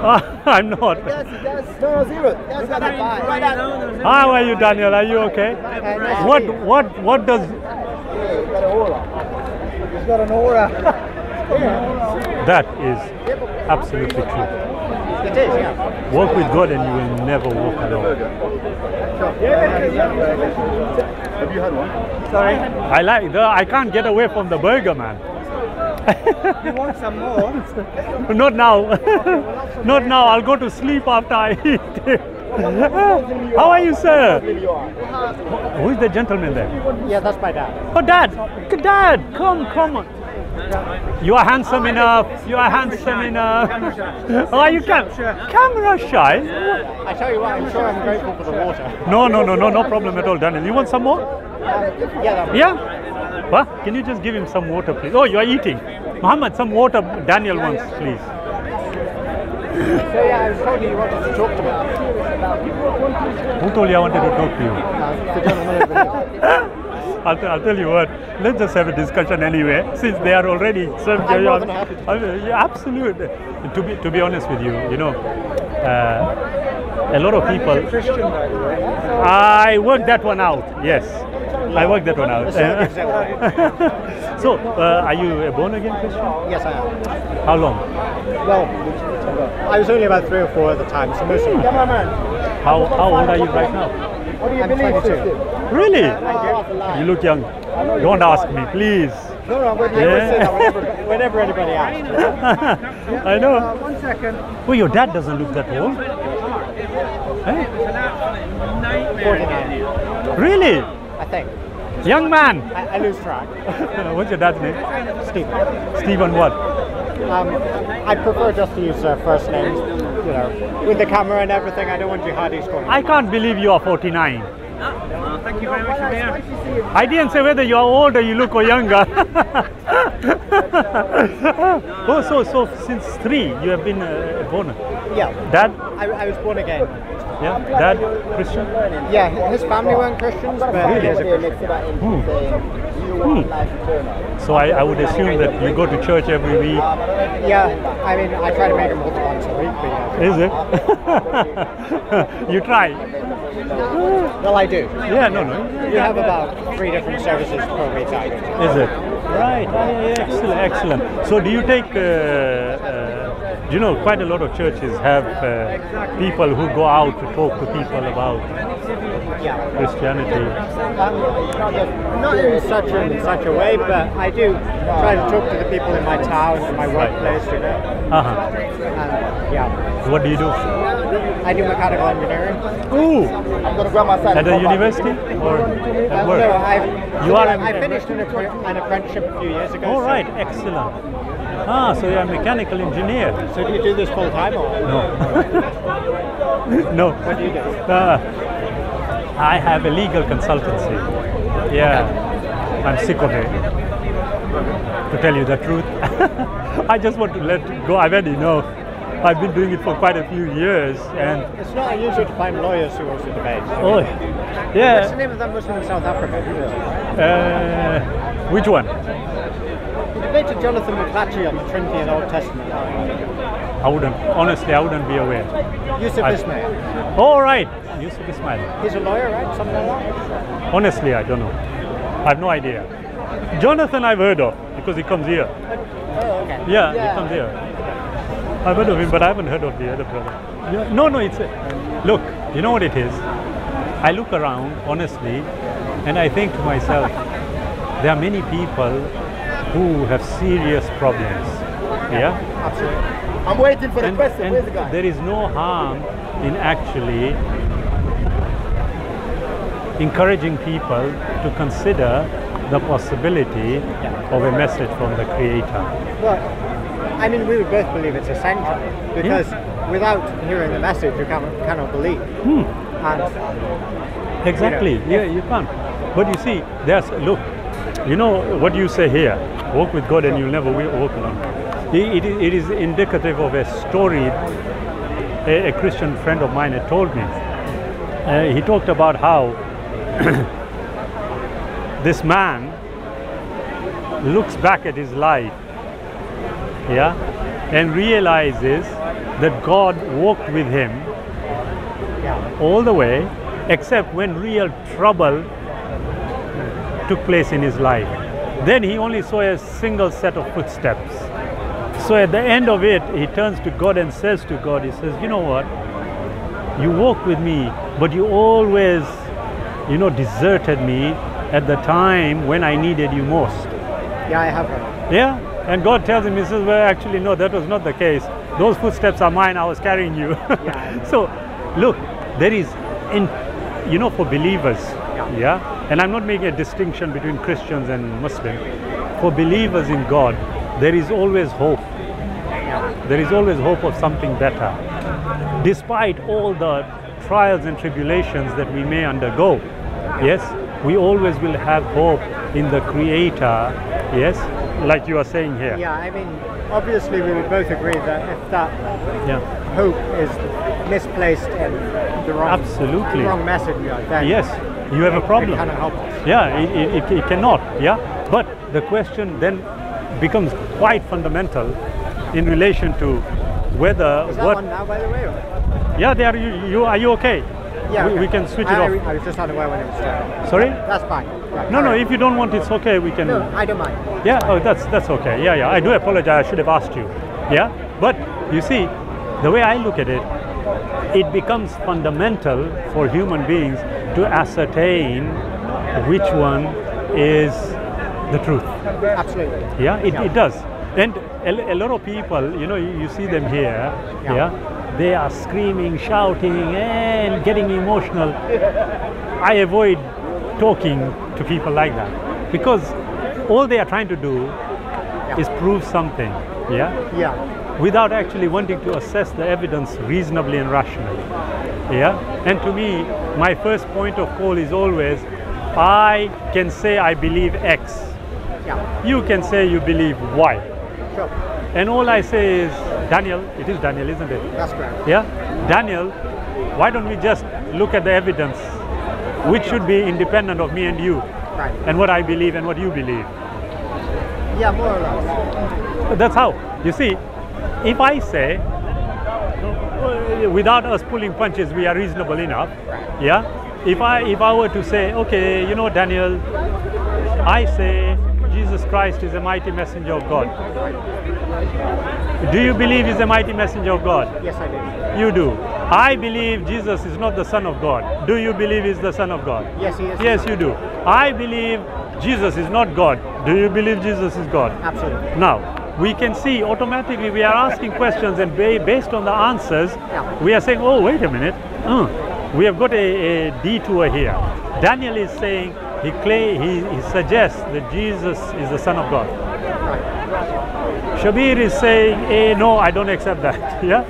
I'm not. Yes, he does. No, zero. That's not a five. Right on. How are you, Daniel? Are you okay? Nice What does... he's got an aura. He's got an aura. That is absolutely true. It is, yeah. Walk with God and you will never walk alone. Have you had one? Sorry? I can't get away from the burger, man. You want some more? Not now. Not now. I'll go to sleep after I eat. How are you, sir? Who is the gentleman there? Yeah, that's my dad. Oh, Dad! Dad! Come on. You are handsome enough. You are handsome enough. Oh, you camera shy? I tell you what, I'm sure I'm grateful for the water. No problem at all, Daniel. You want some more? Yeah. Yeah? What? Can you just give him some water, please? Oh, you are eating. Muhammad, some water Daniel wants, please. So yeah, I was told you wanted to talk to me. Who told you I wanted to talk to you? The gentleman over here. I'll tell you what, let's just have a discussion anyway, since they are already served. I'm more than happy to. Yeah, absolutely. To be honest with you, you know, a lot of people... I worked that one out, yes. I worked that one out. So, are you a born-again Christian? Yes, I am. How long? Well, I was only about 3 or 4 at the time, so most of them. How old are you right now? I'm 22. Really? You look young. Don't ask me, please. No, whenever anybody asks. I know. 1 second. Well, your dad doesn't look that old. Eh? 49. Really? I think. Young man. I lose track. What's your dad's name? Stephen. Stephen what? I prefer just to use first names, you know, with the camera and everything. I don't want jihadis calling. I can't believe you are 49. Thank you very much, Shabir. I didn't say whether you are old or you look or younger. Oh, so since 3 you have been born? Yeah. Dad? I was born again. Yeah. Dad, Christian? Yeah, his family weren't Christians, but he is a Christian. So I would assume that you go to church every week. Yeah, I mean, I try to make it multiple times a week, but yeah. Is it? You try? Well, I do. Yeah, no. We have about 3 different services per week. Is it? Right. Excellent. So do you take, you know, quite a lot of churches have people who go out to talk to people about Christianity. Not in such a way, but I do try to talk to the people in my town and my workplace, you know. Yeah. What do you do? I do mechanical engineering. Ooh! I'm going to grab my side. At a university or at work? No, I finished an apprenticeship a few years ago. All right, excellent. So you're a mechanical engineer. So do you do this full time or? No. No. What do you do? I have a legal consultancy. Yeah. Okay. I'm sick of it. To tell you the truth. I just want to let it go. I've had enough. I've been doing it for quite a few years, and it's not unusual to find lawyers who also debate. Oh, yeah. What's the name of that Muslim in South Africa? Which one? You debated Jonathan McClatchy on the Trinity and Old Testament. Honestly, I wouldn't be aware. Yusuf Ismail. Oh, right. Yusuf Ismail. He's a lawyer, right? Something like that? Honestly, I don't know. I have no idea. Jonathan I've heard of, because he comes here. Oh, okay. Yeah, he comes here. I've heard of him, but I haven't heard of the other brother. No, it's look, you know what it is? I look around, honestly, and I think to myself, there are many people who have serious problems. Yeah? Absolutely. I'm waiting for the question. Where's the guy? There is no harm in actually encouraging people to consider the possibility of a message from the Creator. Well, I mean, we would both believe it's essential, because without hearing the message, you cannot believe. And, exactly. You can't. But you see, look, you know what you say here, walk with God and you'll never walk alone. It is indicative of a story a Christian friend of mine had told me. He talked about how this man looks back at his life, and realizes that God walked with him all the way, except when real trouble took place in his life. Then he only saw a single set of footsteps. So at the end of it, he turns to God and says to God, he says, you know what? You walked with me, but you always, deserted me at the time when I needed you most. Yeah, I have heard. Yeah? And God tells him, he says, well, actually, no, that was not the case. Those footsteps are mine, I was carrying you. Yeah. So, look, there is, for believers, and I'm not making a distinction between Christians and Muslims. For believers in God, there is always hope. There is always hope of something better. Despite all the trials and tribulations that we may undergo, yes, we always will have hope in the Creator, yes, like you are saying here. Yeah, I mean, obviously we would both agree that if that hope is misplaced in the wrong messenger, then yes, you have a problem. It cannot help us. Yeah, it cannot. Yeah, but the question then becomes quite fundamental in relation to whether is that what. On now, by the way? Or? Yeah, they are. Are you okay? Yeah, we can switch it off. I was just unaware when it was starting. Sorry? That's fine. Yeah, no, if you don't want, it's okay. We can. No, I don't mind. Yeah, oh, that's okay. Yeah. I do apologize. I should have asked you. Yeah, but you see, the way I look at it, it becomes fundamental for human beings to ascertain which one is the truth. Absolutely. Yeah, it does. And a lot of people, you see them here, they are screaming, shouting, and getting emotional. I avoid talking to people like that because all they are trying to do is prove something, without actually wanting to assess the evidence reasonably and rationally. And to me, my first point of call is always, I can say I believe X. You can say you believe Y. Sure. And all I say is, Daniel, it is Daniel, isn't it? That's correct. Yeah? Daniel, why don't we just look at the evidence, which should be independent of me and you, right, and what I believe and what you believe. Yeah, more or less. That's how. You see, if I say, without us pulling punches, we are reasonable enough, if I were to say, okay, Daniel, I say Jesus Christ is a mighty messenger of God. Do you believe he's a mighty messenger of God? Yes, I do. You do. I believe Jesus is not the Son of God. Do you believe he's the Son of God? Yes, he is. Yes, you do. I believe Jesus is not God. Do you believe Jesus is God? Absolutely. Now, we can see automatically we are asking questions, and based on the answers, we are saying, oh, wait a minute. We have got a detour here. Daniel is saying, he suggests that Jesus is the Son of God. Right. Shabir is saying, no, I don't accept that. Yes.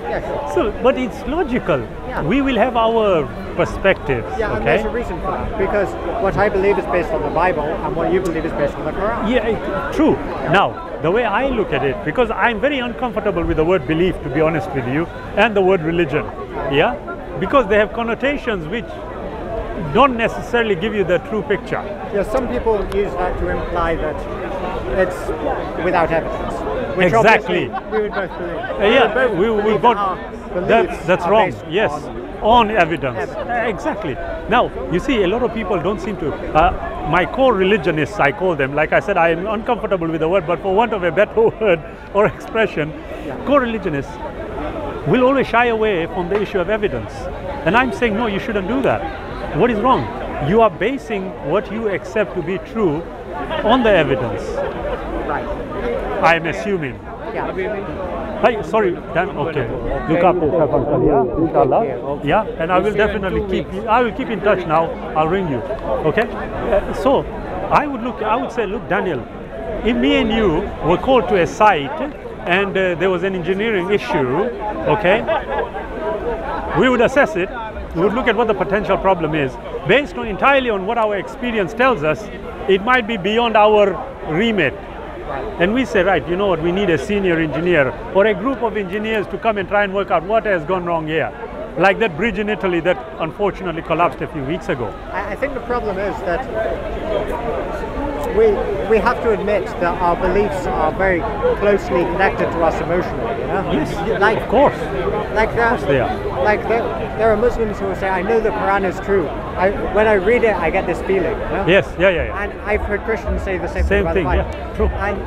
So, but it's logical. We will have our perspectives. Yeah, and there's a reason for that. Because what I believe is based on the Bible, and what you believe is based on the Quran. Yeah, true. Now, the way I look at it, because I'm very uncomfortable with the word belief, to be honest with you, and the word religion. Because they have connotations which don't necessarily give you the true picture. Yeah, some people use that to imply that it's without evidence. Which exactly. We would both believe. We would both. That's wrong. Yes, on evidence. Exactly. Now, you see, a lot of people don't seem to. My core religionists, I call them. Like I said, I am uncomfortable with the word, but for want of a better word or expression, core religionists will always shy away from the issue of evidence. And I'm saying, no, you shouldn't do that. What is wrong? You are basing what you accept to be true on the evidence. Right. I'm assuming. Yeah. Hey, sorry, Dan. Okay. Look after yourself, inshallah. Yeah, and I will definitely keep in touch now. I'll ring you. Okay. So, I would say, look, Daniel, if me and you were called to a site and there was an engineering issue, okay, we would assess it. We would look at what the potential problem is. Based entirely on what our experience tells us, it might be beyond our remit. And we say, right, you know what, we need a senior engineer or a group of engineers to come and try and work out what has gone wrong here. Like that bridge in Italy that unfortunately collapsed a few weeks ago. I think the problem is that we have to admit that our beliefs are very closely connected to us emotionally. You know? Yes, like, of course. Like that. Of course they are. Like there are Muslims who will say, "I know the Quran is true. When I read it, I get this feeling." You know? Yes, yeah. And I've heard Christians say the same thing about the Bible. Yeah, true. And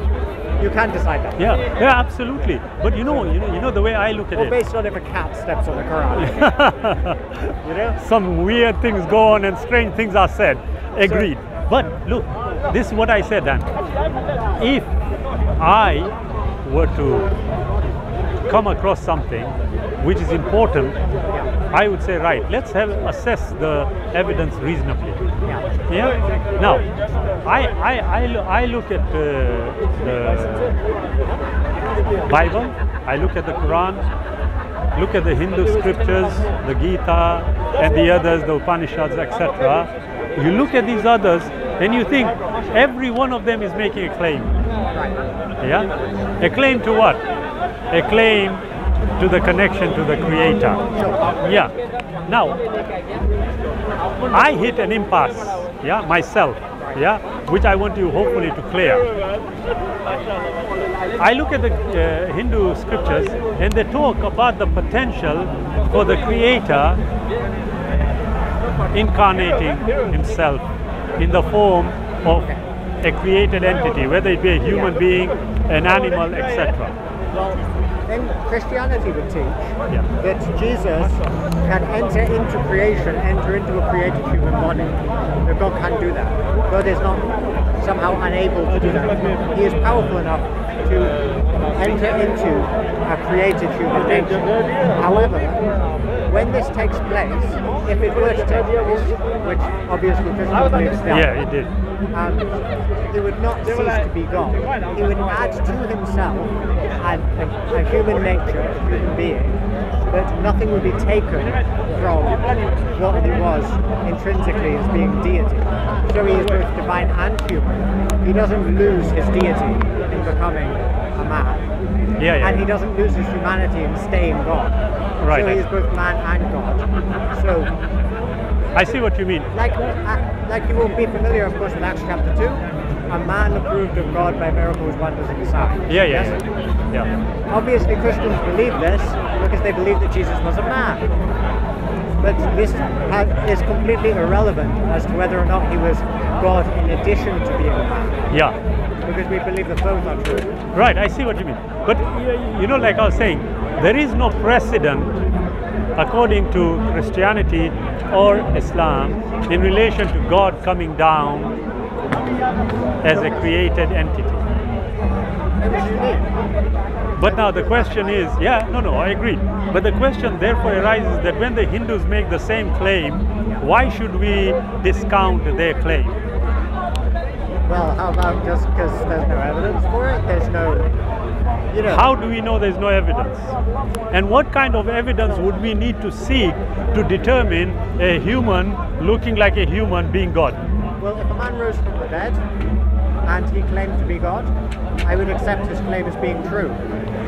you can decide that. Yeah, absolutely. But you know the way I look at or it. based on if a cat steps on the Quran. You know? Some weird things go on and strange things are said. Agreed. But look, this is what I said, Dan. If I were to come across something which is important, I would say, right, let's assess the evidence reasonably. Yeah. Now, I look at the Bible, I look at the Quran, look at the Hindu scriptures, the Gita, and the others, the Upanishads, etc. You look at these others, and you think every one of them is making a claim. Yeah, a claim to what? A claim to the connection to the Creator. Yeah. Now, I hit an impasse, yeah, myself, yeah, which I want you hopefully to clear. I look at the Hindu scriptures and they talk about the potential for the Creator incarnating Himself in the form of a created entity, whether it be a human being, an animal, etc. Well, then Christianity would teach that Jesus can enter into creation, enter into a created human body. That God can do that. God is not somehow unable to do that. He is powerful enough to enter into a created human nature. However, when this takes place, if it were to take place, which obviously Christians believe still, yeah, it did. He would not cease to be God. He would add to himself a human nature, a human being, but nothing would be taken from what he was intrinsically as being deity. So he is both divine and human. He doesn't lose his deity in becoming a man. Yeah. And he doesn't lose his humanity in staying God. Right. So he is both man and God. So I see what you mean. Like you will be familiar, of course, with Acts chapter 2. A man approved of God by miracles, wonders, and signs. Yeah. Obviously, Christians believe this because they believe that Jesus was a man. But this is completely irrelevant as to whether or not he was God in addition to being a man. Yeah. Because we believe that both are true. Right, I see what you mean. But, like I was saying, there is no precedent according to Christianity or Islam in relation to God coming down as a created entity. But now the question is, I agree. But the question therefore arises that when the Hindus make the same claim, why should we discount their claim? Well, how about just because there's no evidence for it? There's no, How do we know there's no evidence? And what kind of evidence would we need to seek to determine a human looking like a human being God? Well, if a man rose from the dead and he claimed to be God, I would accept his claim as being true.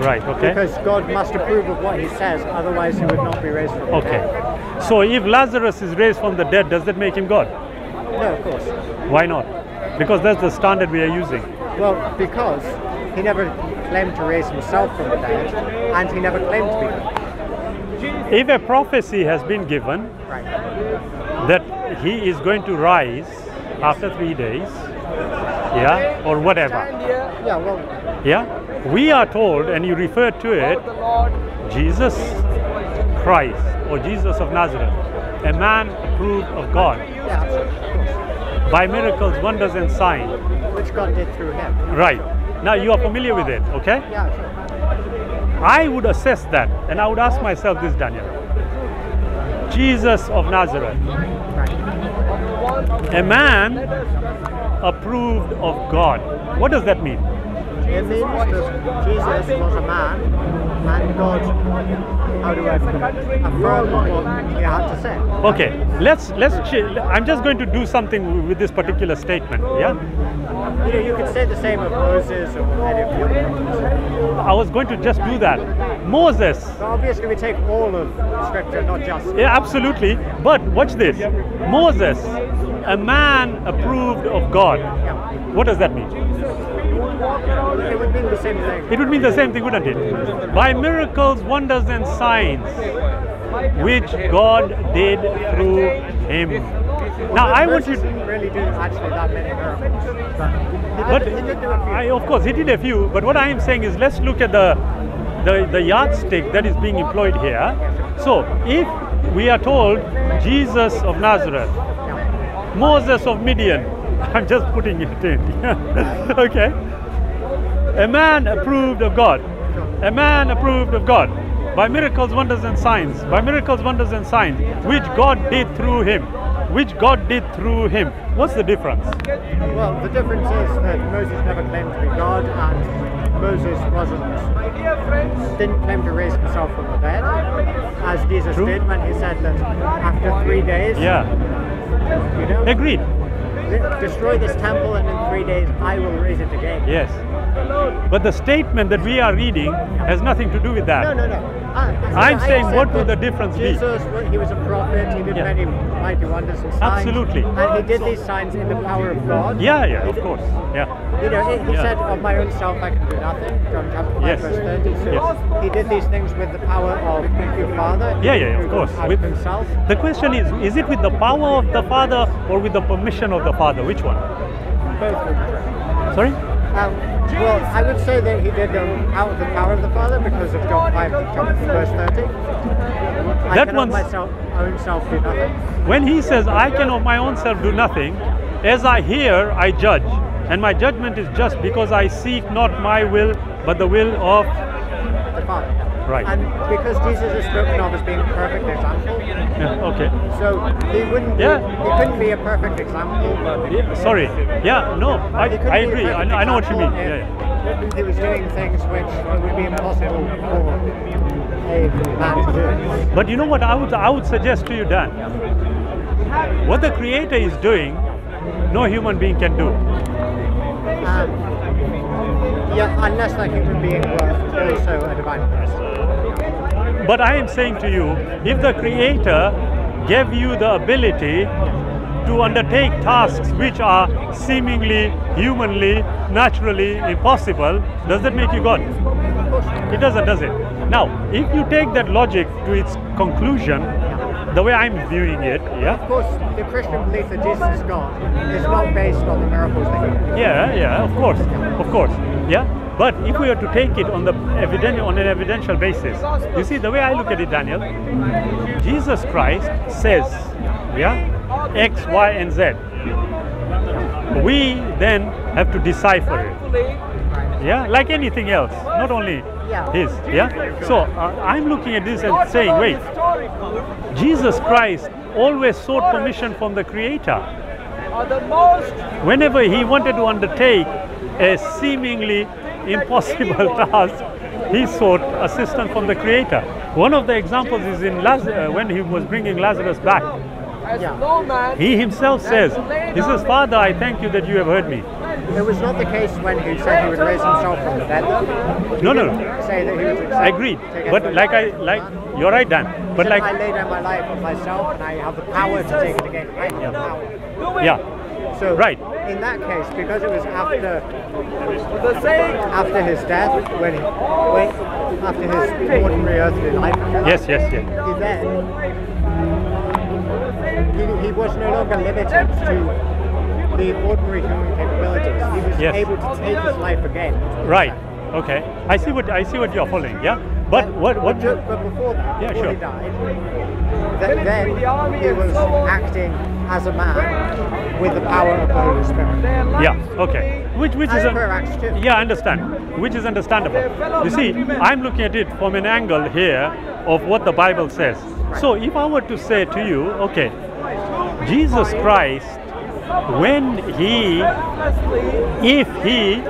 Right, okay. Because God must approve of what he says, otherwise he would not be raised from the dead. Okay. So if Lazarus is raised from the dead, does that make him God? No, of course. Why not? Because that's the standard we are using. Well, because he never claimed to raise himself from the dead, and he never claimed to be God. If a prophecy has been given that he is going to rise after 3 days, or whatever. We are told, and you refer to it, Jesus Christ, or Jesus of Nazareth, a man approved of God. By miracles, wonders and signs. Which God did through him. Right. Now you are familiar with it, okay? Yeah, sure. I would assess that, and I would ask myself this, Daniel. Jesus of Nazareth. A man approved of God. What does that mean? It means that Jesus was a man, and God, how do I affirm what he had to say? Okay, I'm just going to do something with this particular statement, You could say the same of Moses or any of the other prophets. I was going to just do that. Moses. So obviously we take all of Scripture, not just... Yeah, absolutely. But watch this. Moses a man approved of God. What does that mean? It would mean the same thing. It would mean the same thing, wouldn't it? By miracles, wonders and signs, which God did through him. Now I want you to really do actually that many miracles. But He did do a few. of course, he did a few. But what I am saying is, let's look at the yardstick that is being employed here. So, if we are told Jesus of Nazareth, Moses of Midian, I'm just putting it in. Okay, a man approved of God. A man approved of God by miracles, wonders, and signs. By miracles, wonders, and signs, which God did through him. Which God did through him. What's the difference? Well, the difference is that Moses never claimed to be God, and Moses didn't claim to raise himself from the dead, as Jesus True. did when he said that after 3 days, Yeah, you know, agreed. destroy this temple and in 3 days I will raise it again. Yes. But the statement that we are reading has nothing to do with that. No. I'm I saying, said what would that the difference be? Jesus, he was a prophet, he did Yeah. many mighty wonders and signs. Absolutely. And he did these signs in the power of God. Yeah, He of did- course. Yeah. You know, he Yeah. said, of my own self I can do nothing, John chapter 5 Yes. verse 30. So Yes. he did these things with the power of the Father. He Yeah, didn't of do them course. out With of himself. the question is it with the power of the Father or with the permission of the Father? Which one? Both were true. Sorry? Well, I would say that he did them out of the power of the Father because of John 5 chapter verse 30. I That cannot one's- myself, own self do nothing. When he says, I can of my own self do nothing, as I hear, I judge. And my judgment is just because I seek not my will, but the will of... The Father. Right. And because Jesus is spoken of as being a perfect example, Yeah, okay. so he wouldn't Yeah. he couldn't be a perfect example. Yeah, sorry. Yeah, no, I He couldn't I be a agree. perfect I know what you mean. example Yeah, if He was doing things which would be impossible for a man to do. But you know what I would suggest to you, Dan? What the Creator is doing, no human being can do. Yeah, unless that human being were also a divine person. But I am saying to you, if the Creator gave you the ability to undertake tasks which are seemingly, humanly, naturally impossible, does that make you God? It doesn't, does it? Now, if you take that logic to its conclusion, the way I'm viewing it, yeah? Of course, the Christian belief that Jesus is God is not based on the miracles that he did. Yeah, of course, yeah. But if we were to take it on on an evidential basis, you see the way I look at it, Daniel, Jesus Christ says, yeah, X, Y, and Z. We then have to decipher it, yeah, like anything else, not only his, yeah. So I'm looking at this and saying, wait, Jesus Christ always sought permission from the Creator. Whenever he wanted to undertake a seemingly impossible task, he sought assistance from the Creator. One of the examples is in when he was bringing Lazarus back. He himself says, he says, Father, I thank you that you have heard me. It was not the case when he said he would raise himself from the dead, though. No. Say that he would I agreed. But you're right, Dan. But I lay down my life for myself and I have the power to take it again. I have the power. Yeah. So right. In that case, because it was after his death, after his ordinary earthly life, Yes. he was no longer limited to the ordinary human capabilities. He was able to take his life again. Right. Okay. I see what you're following. Yeah. But what? But before that, before he died, then he was acting as a man with the power of the Holy Spirit. Yeah. Okay. Which is per Acts 2. Yeah, I understand. Which is understandable. You see, I'm looking at it from an angle here of what the Bible says. Right. So if I were to say to you, okay, Jesus Christ, if he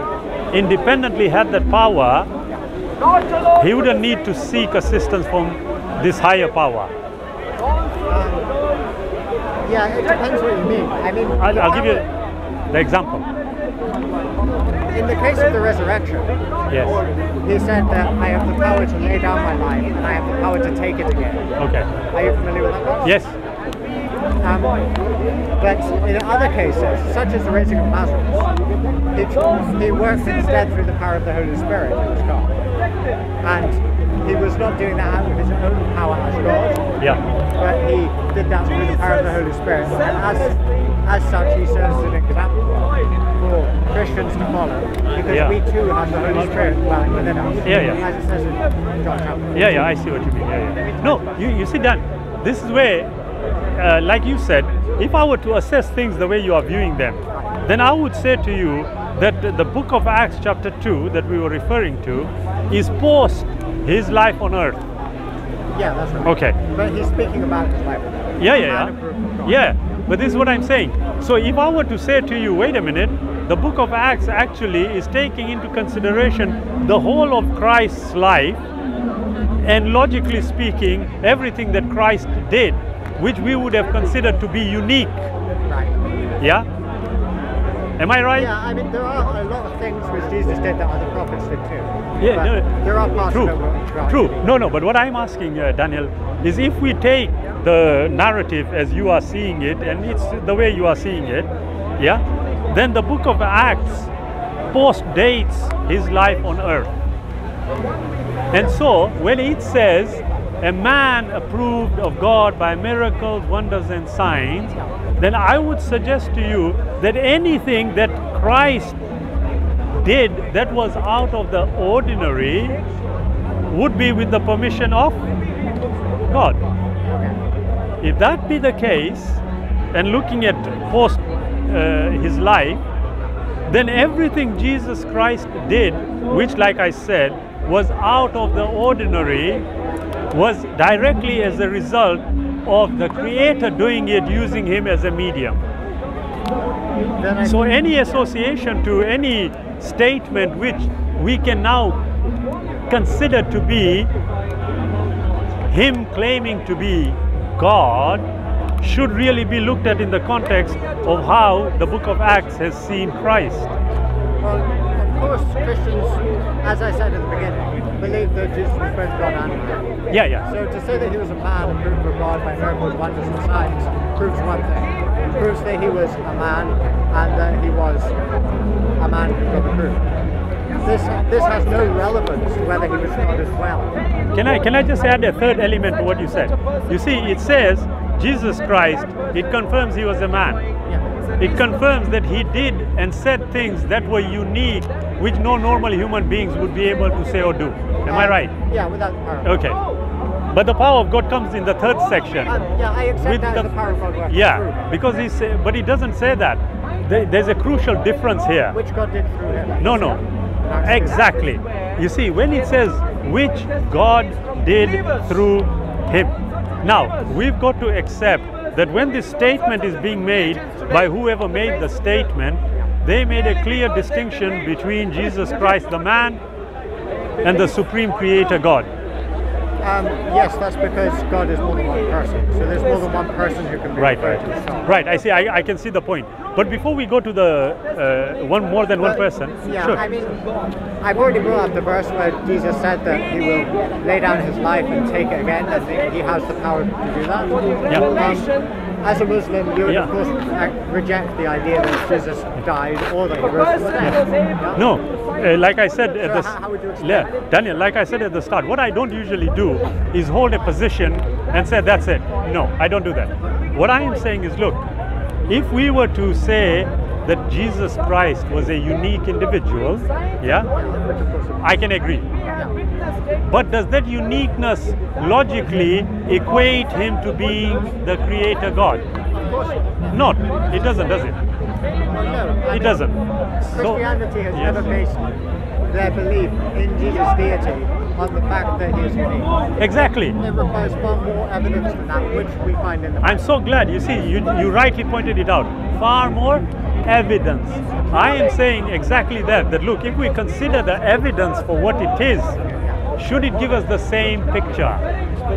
independently had that power, he wouldn't need to seek assistance from this higher power. Yeah, it depends what you mean. I mean, I'll give you the example. In the case of the resurrection, yes, he said that I have the power to lay down my life and I have the power to take it again. Okay. Are you familiar with that verse? Yes. But in other cases, such as the raising of Lazarus, he worked instead through the power of the Holy Spirit, who was God. And he was not doing that out of his own power as God, but he did that through the power of the Holy Spirit. And as such, he serves as an example for Christians to follow, because we too have the Holy Spirit dwelling within us. As it says in John chapter. I see what you mean. No, you see, Dan, this is where, like you said, if I were to assess things the way you are viewing them, then I would say to you that the book of Acts chapter 2 that we were referring to is post his life on earth. Yeah, that's right. Okay. But he's speaking about his life. But this is what I'm saying. So if I were to say to you, wait a minute, the book of Acts actually is taking into consideration the whole of Christ's life, and logically speaking, everything that Christ did, which we would have considered to be unique. Right. Yeah? Am I right? Yeah, I mean, there are a lot of things which Jesus did that other prophets did too. Yeah, there are parts of it. True. No, but what I'm asking, Daniel, is if we take the narrative as you are seeing it, and it's the way you are seeing it, then the book of Acts post-dates his life on earth. And so, when it says, a man approved of God by miracles, wonders and signs, then I would suggest to you that anything that Christ did that was out of the ordinary would be with the permission of God. If that be the case, and looking at post his life, then everything Jesus Christ did, which, like I said, was out of the ordinary, was directly as a result of the Creator doing it, using him as a medium. So any association to any statement which we can now consider to be him claiming to be God should really be looked at in the context of how the book of Acts has seen Christ. Well, of course, Christians, as I said at the beginning, believe that Jesus was both God and man. Yeah. So to say that he was a man approved of God by miracles, wonders and signs proves one thing. It proves that he was a man and that he was a man who got approved. This has no relevance to whether he was God as well. Can I just add a third element to what you said? You see, it says Jesus Christ, it confirms he was a man. It confirms that he did and said things that were unique, which no normal human beings would be able to say or do. Am I right? Yeah, without the power. Okay. But the power of God comes in the third section. I accept that as the power of God working through. Because but he doesn't say that. There's a crucial difference here. Which God did through him. No. Exactly. You see, when it says which God did through him. Now, we've got to accept that when this statement is being made by whoever made the statement, they made a clear distinction between Jesus Christ, the man, and the supreme creator God. Yes, that's because God is more than one person. So there's more than one person who can be referred to as God. Right, I see. I can see the point. But before we go to the more than one person, yeah, sure. I mean, I've already brought up the verse where Jesus said that he will lay down his life and take it again, and he has the power to do that. Yeah. As a Muslim, you would of course reject the idea that Jesus died or that he rose from the dead. Yeah? No, like I said at how would you explain it? Daniel, like I said at the start, what I don't usually do is hold a position and say that's it. No, I don't do that. What I am saying is, look, if we were to say that Jesus Christ was a unique individual, I can agree. But does that uniqueness logically equate him to being the creator God? Not. It doesn't, does it? No, it doesn't. Christianity has never based their belief in Jesus' deity on the fact that he is unique. Exactly. It requires far more evidence than that, which we find in the Bible. I'm so glad. You see, you rightly pointed it out. Far more evidence. I am saying exactly that look, if we consider the evidence for what it is, should it give us the same picture?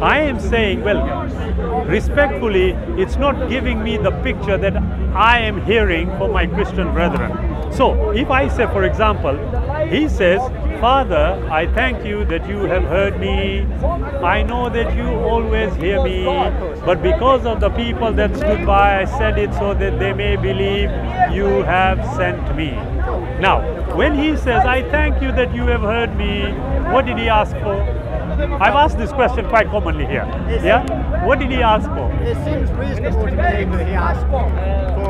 I am saying, well, respectfully, it's not giving me the picture that I am hearing from my Christian brethren. So, if I say, for example, he says, Father, I thank you that you have heard me. I know that you always hear me, but because of the people that stood by, I said it so that they may believe you have sent me. Now, when he says, I thank you that you have heard me, what did he ask for? I've asked this question quite commonly here. Yeah? What did he ask for? It seems reasonable to me that he asked for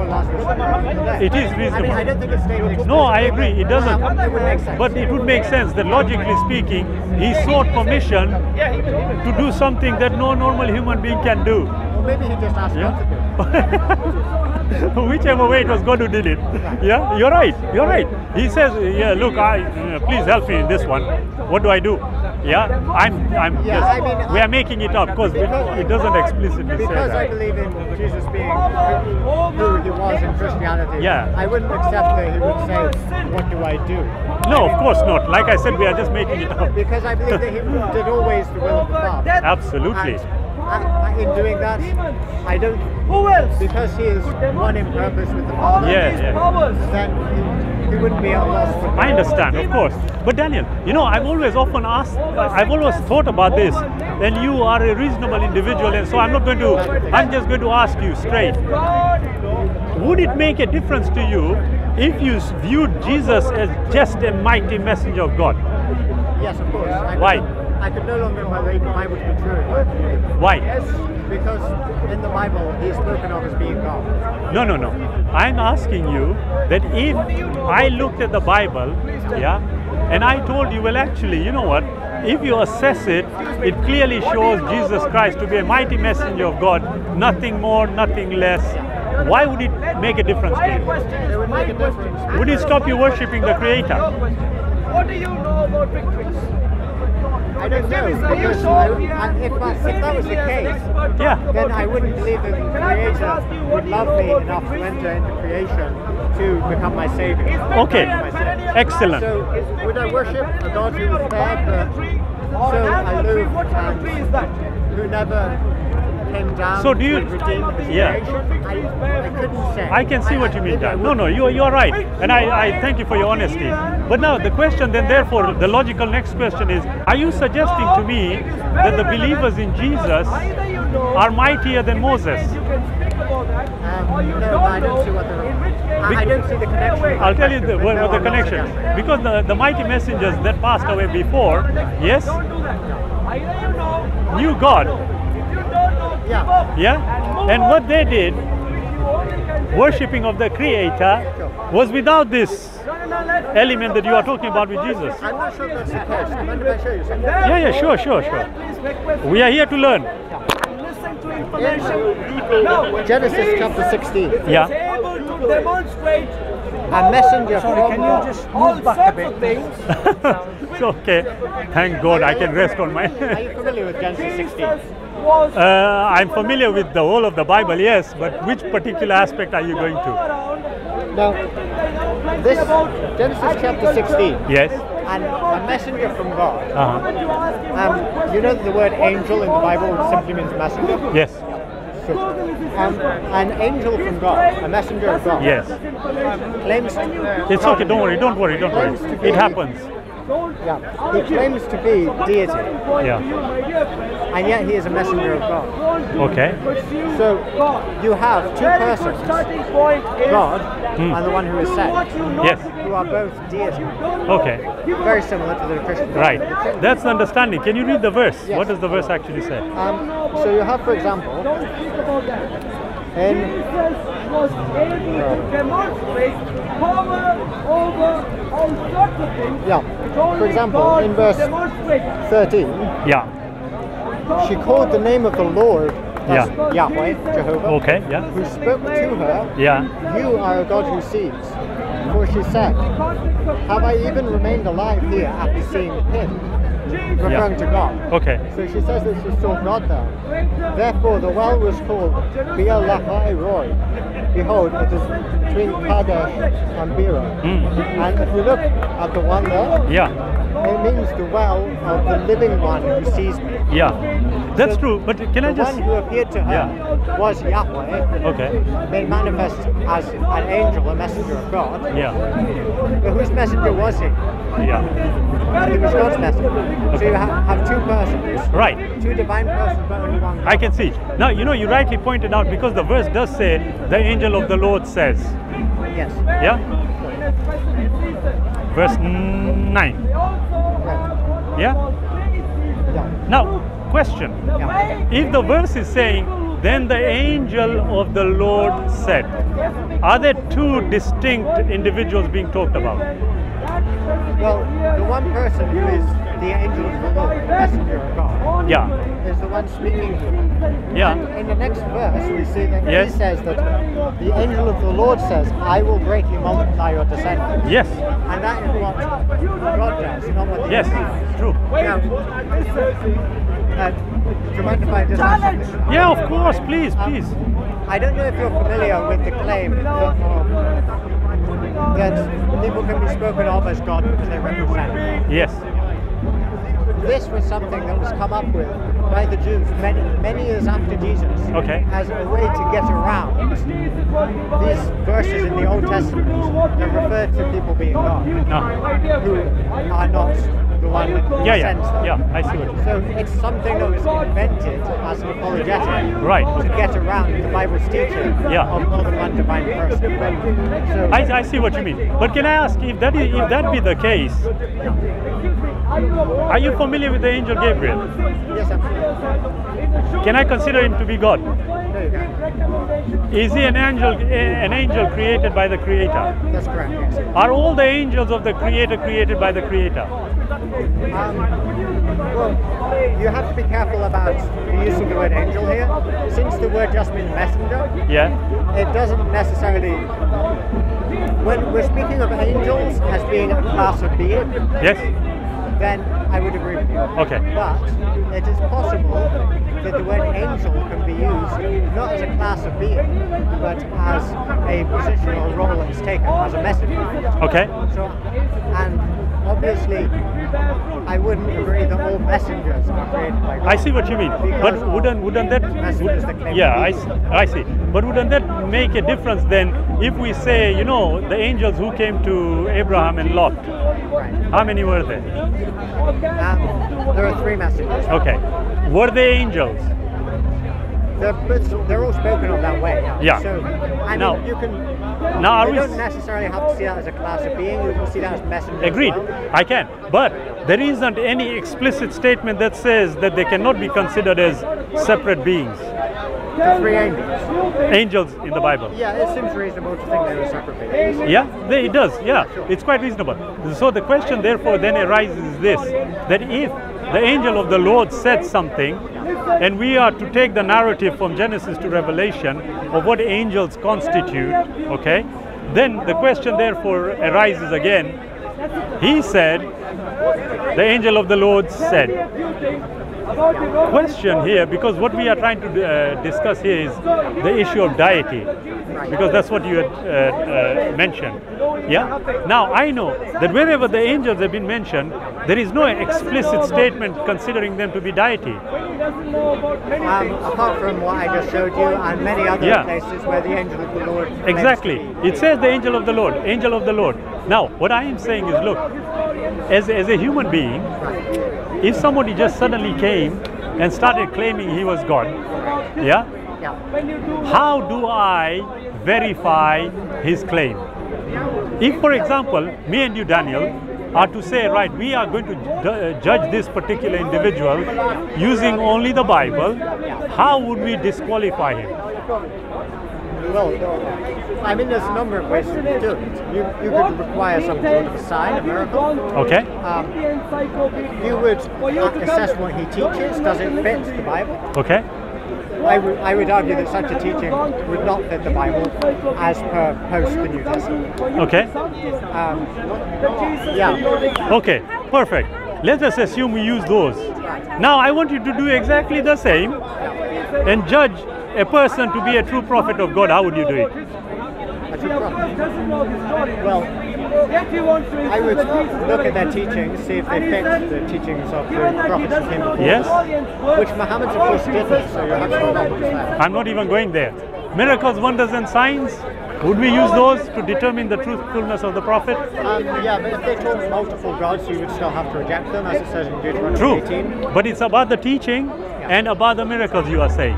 Lazarus. It is reasonable. I mean, I don't think it's stated. No, I agree. It doesn't. It would make sense. But it would make sense that logically speaking, he sought permission to do something that no normal human being can do. Or maybe he just asked God to do it. Whichever way, it was God who did it. Yeah, you're right. You're right. He says, "Yeah, look, please help me in this one. What do I do?" Yeah, we are making it up because it doesn't explicitly say that. Because I believe in Jesus being who he was in Christianity. Yeah. I wouldn't accept that he would say, "What do I do?" No, of course not. Like I said, we are just making it up. Because I believe that he did always the will of the Father. Absolutely. And in doing that, I don't. Because he is one in purpose with the Father. Then he wouldn't be at a loss for. I understand, of course. But Daniel, I've always thought about this. And you are a reasonable individual, and so I'm just going to ask you straight. Would it make a difference to you if you viewed Jesus as just a mighty messenger of God? Yes, of course. Why? I could no longer believe the Bible to be true. Why? Yes, because in the Bible he is spoken of as being God. No. I'm asking you that if I looked at the Bible, yeah, and I told you, well, actually, you know what? If you assess it, it clearly shows Jesus Christ to be a mighty messenger of God, nothing more, nothing less. Why would it make a difference to you? It would make a difference. Would it stop you worshipping the Creator? What do you know about victories? I don't know, because if that was the case, then I wouldn't believe that the Creator would love me enough to enter into creation to become my Saviour. Okay, excellent. So would I worship a God who was there, but so aloof and who never came down so do you, to redeem his creation? I couldn't say. I can see what you mean, Dan. No, you're right. And I thank you for your honesty. But now the question then, therefore, the logical next question is, are you suggesting to me that the believers in Jesus are mightier than Moses? No, I don't see what I don't see the connection. I'll tell you what the connection. Because the mighty messengers that passed away before, yes, knew God. Yeah? And what they did, worshipping of the Creator, was without this element that you are talking about with Jesus. I'm not sure that's the case. Mind if I show you something? Yeah, sure. We are here to learn. In Genesis chapter 16. Yeah. A messenger from Can you just move back a bit? It's okay. Thank God I can rest on my... Are you familiar with Genesis 16? I'm familiar with the whole of the Bible, yes, but which particular aspect are you going to? Now, this Genesis chapter 16. Yes. And a messenger from God. You know that the word angel in the Bible simply means messenger? Yes. An angel from God, a messenger of God. Yes. Claims to, it's okay, don't worry. It happens. Yeah. He claims to be deity. Yeah. And yet he is a messenger of God. Okay. So you have two persons, God and the one who is sent, yes, who are both deity. Okay. Very similar to the Christian God. Right. That's the understanding. Can you read the verse? Yes. What does the verse actually say? So you have, for example, in was able to demonstrate power over all sorts of things. For example, in verse 13, she called the name of the Lord as Yahweh, Jehovah, okay, who spoke to her, you are a God who sees. For she said, have I even remained alive here after seeing him? Referring to God. Okay. So she says that she saw God there. Therefore the well was called Beer Lahai Roy. Behold, it is between Kadesh and Beerah. And if you look at the one there, It means the well of the living one who sees me. Yeah, that's So true. But can I The just? one who appeared to her was Yahweh, Okay. made manifest as an angel, a messenger of God. Yeah. But whose messenger was he? Yeah. He was God's messenger. So you have two persons. Right. Two divine persons, but only one God. I can see. Now, you rightly pointed out, because the verse does say, the angel of the Lord says. Yes. Yeah? Verse 9. Right. Yeah? Yeah. Now, question. Yeah. If the verse is saying, then the angel of the Lord said, are there two distinct individuals being talked about? Well, the one person who is the angel of the Lord, the messenger of God, Yeah. is the one speaking to him. Yeah. And in the next verse, we see that Yes. he says that the angel of the Lord says, I will greatly multiply your descendants. Yes. And that is what God does, not what the Yes. angel does. True. Now, do you mind if I just ask something? Yeah, of course. Please, please. I don't know if you're familiar with the claim that people can be spoken of as God because they represent. Yes. This was something that was come up with by the Jews many years after Jesus, Okay. as a way to get around these verses in the Old Testament that refer to people being God, No. who are not the one that Yeah, sends them. yeah. Yeah, I see what you're saying. So it's something that was invented as an apologetic Right. to get around the Bible's teaching Yeah. of more than one divine person. So, I see what you mean. But can I ask, if that be the case, are you familiar with the angel Gabriel? yes, I'm Can I consider him to be God? there you go. Is he an angel created by the Creator? That's correct, yes. Are all the angels of the Creator created by the Creator? Well, you have to be careful about the use of the word angel here. Since the word just means messenger, Yeah. it doesn't necessarily... When we're speaking of angels as being a class of being, Yes. then I would agree with you. Okay. But it is possible that the word angel can be used not as a class of being, but as a position or role it's taken, as a messenger. Okay. So, and obviously, I wouldn't agree that all messengers are created by God. I see what you mean. But Because wouldn't that? messengers that claim Yeah, to be I see. But wouldn't that make a difference then if we say, the angels who came to Abraham and Lot? right. How many were there? There are three messengers. Okay. Were they angels? They're all spoken of that way. Yeah. So, I Now- mean, you can. Now, are You we? don't necessarily have to see that as a class of being. You can see that as messengers. as Agreed. well. I can. But there isn't any explicit statement that says that they cannot be considered as separate beings. The three angels. Angels in the Bible. Yeah, it seems reasonable to think they were separate beings. Yeah, it does. Yeah, it's quite reasonable. So the question therefore then arises is this, that if the angel of the Lord said something, and we are to take the narrative from Genesis to Revelation of what angels constitute, okay, then the question therefore arises again. He said, the angel of the Lord said. Question here, because what we are trying to discuss here is the issue of deity, because that's what you had mentioned. Yeah. Now I know that wherever the angels have been mentioned, there is no explicit statement considering them to be deity. Apart from what I just showed you, and many other Yeah. places where the angel of the Lord. claims Exactly. to be. It says the angel of the Lord, angel of the Lord. Now, what I am saying is, look, as a human being, if somebody just suddenly came and started claiming he was God, yeah, Yeah. how do I verify his claim? If, for example, me and you, Daniel, are to say, right, we are going to judge this particular individual using only the Bible, how would we disqualify him? Well, I mean, there's a number of ways to do it. You could require some sort of a sign, a miracle. Okay? You would assess what he teaches. Does it fit the Bible? Okay? I would argue that such a teaching would not fit the Bible as per post the New Testament. Okay? Yeah. Okay, perfect. Let us assume we use those. Now I want you to do exactly the same and judge a person to be a true prophet of God. How would you do it? A true prophet. Well, Yet he wants to I would insist that Jesus look at their never existed. teachings, see if they And he fit said, the teachings of the given that he prophets who doesn't came know before, Yes. the audience words, which Muhammad of course didn't, so you have to remember that. I'm not even going there. Miracles, wonders, and signs. Would we use those to determine the truthfulness of the prophet? Yeah, but if they taught multiple gods, you would still have to reject them, as it says in Deuteronomy True. 18. But it's about the teaching and about the miracles you are saying.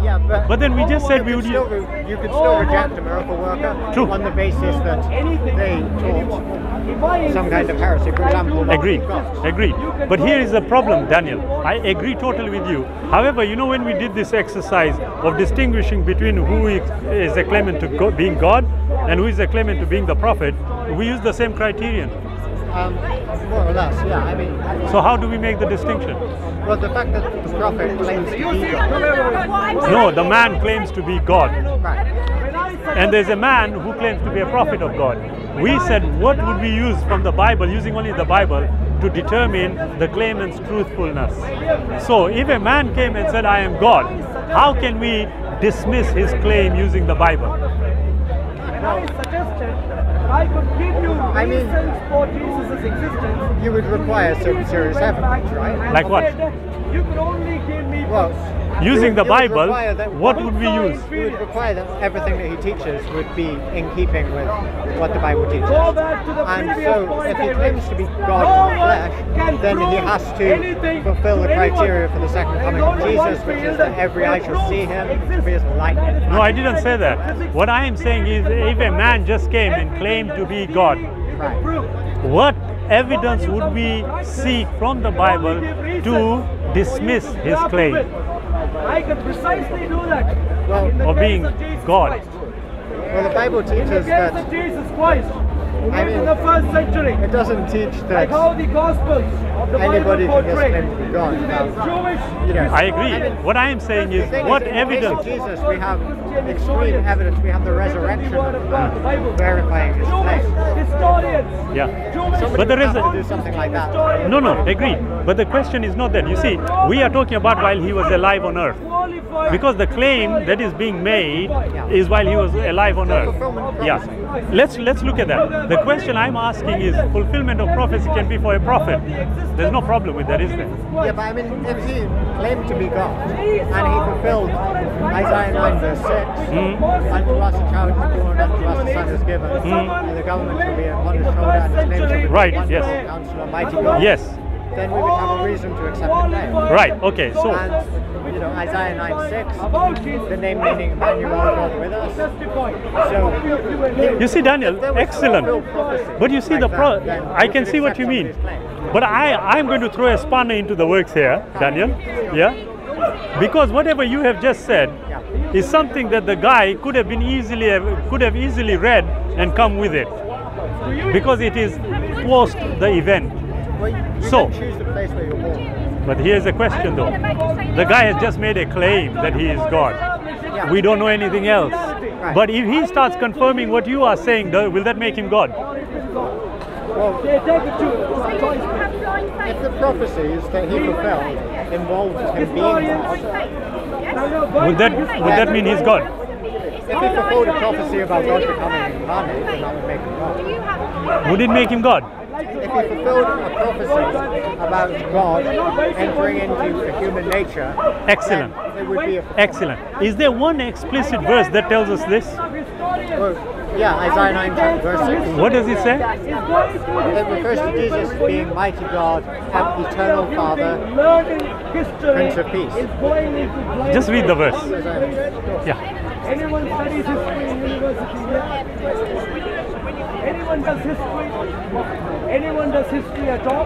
Yeah, But then we just said we you would could use. you could still reject a miracle worker True. on the basis that they taught some kind of heresy. For example, Agreed, multiple gods. agreed. But here is the problem, Daniel. I agree totally with you. However, you know, when we did this exercise of distinguishing between who is a claimant to being God and who is a claimant to being the prophet, we use the same criterion. More or less, yeah. I mean, So how do we make the distinction? well, the fact that the prophet claims to be God, No, the man claims to be God. right? And there's a man who claims to be a prophet of God. We said, what would we use from the Bible, using only the Bible, to determine the claimant's truthfulness? So if a man came and said, I am God, how can we dismiss his claim using the Bible? And I suggested I could give you reasons for Jesus' existence. You would require some serious evidence, right? Like what? You could only give me Well, Using the you would Bible, require that- what would we use? You would require that everything that he teaches would be in keeping with what the Bible teaches. Go back to the And previous so, point if he I claims raised. to be No God one in can flesh, then he prove has to anything fulfill the to anyone. criteria for the second There's coming of only one Jesus, which is field that every eye where shall see proof him to exists. be his likeness. No, I didn't say that. What I am saying is, if a man just came and claimed to be God, Right. what evidence would we seek from the Bible to dismiss his claim? I can precisely do that. Well, In the of case being of Jesus God. Christ. Well, the Bible In the teaches case that of Jesus Christ, who I lived in mean, the first century, it doesn't teach like that how the Gospels of the anybody Bible can just portray claim to be God. Jewish, You know, I agree. What I am saying is, The thing what is, in the case evidence? of Jesus, we have extreme evidence. We have the resurrection of the man verifying his claim. historians, Yeah. Jewish But there is have a, to do something like that. historians, no, agreed. But the question is not that. You see, we are talking about while he was alive on earth. qualified Because the claim that is being made is while he was alive on earth. Yeah. Let's look at that. The question I'm asking is, fulfillment of prophecy can be for a prophet. There's no problem with that, is there? Yeah, but I mean, if he claimed to be God and he fulfilled Isaiah 9 verse 6, unto us a child is born, unto us a son is given, and the government shall be upon his shoulder, and his name shall be Right, Wonderful yes. Counselor, Mighty God. Yes. Then we would have a reason to accept the name. Right. Okay. So And, you know, Isaiah 9 6, about Jesus. the name meaning Emmanuel, God with us. So, you see, Daniel, if there was excellent. fulfilled prophecy But you see, like the that, then I we can could see what accept you mean. somebody's claim. But I'm going to throw a spanner into the works here, Daniel. Yeah. Because whatever you have just said is something that the guy could have easily read and come with it, because it is post the event. Well, you So- can choose the place where you're born. But here's the question though. The guy has just made a claim that he is God. We don't know anything else. But if he starts confirming what you are saying, will that make him God? Well, They take it to if the prophecies that he fulfilled involved him being God, Would that mean he's God? if he fulfilled a prophecy about God becoming incarnate, then that would make him God. Would it make him God? If he fulfilled a prophecy about God entering into a human nature, Excellent. then it would be a Excellent. Is there one explicit verse that tells us this? Well, yeah, Isaiah 9 verse 6. What does it say? It refers to Jesus as being mighty God, eternal Father, learning history Prince of Peace. is going into blind. Just read the verse. Isaiah. Yeah. Anyone studies history in university here? Anyone does history? Anyone does history at all?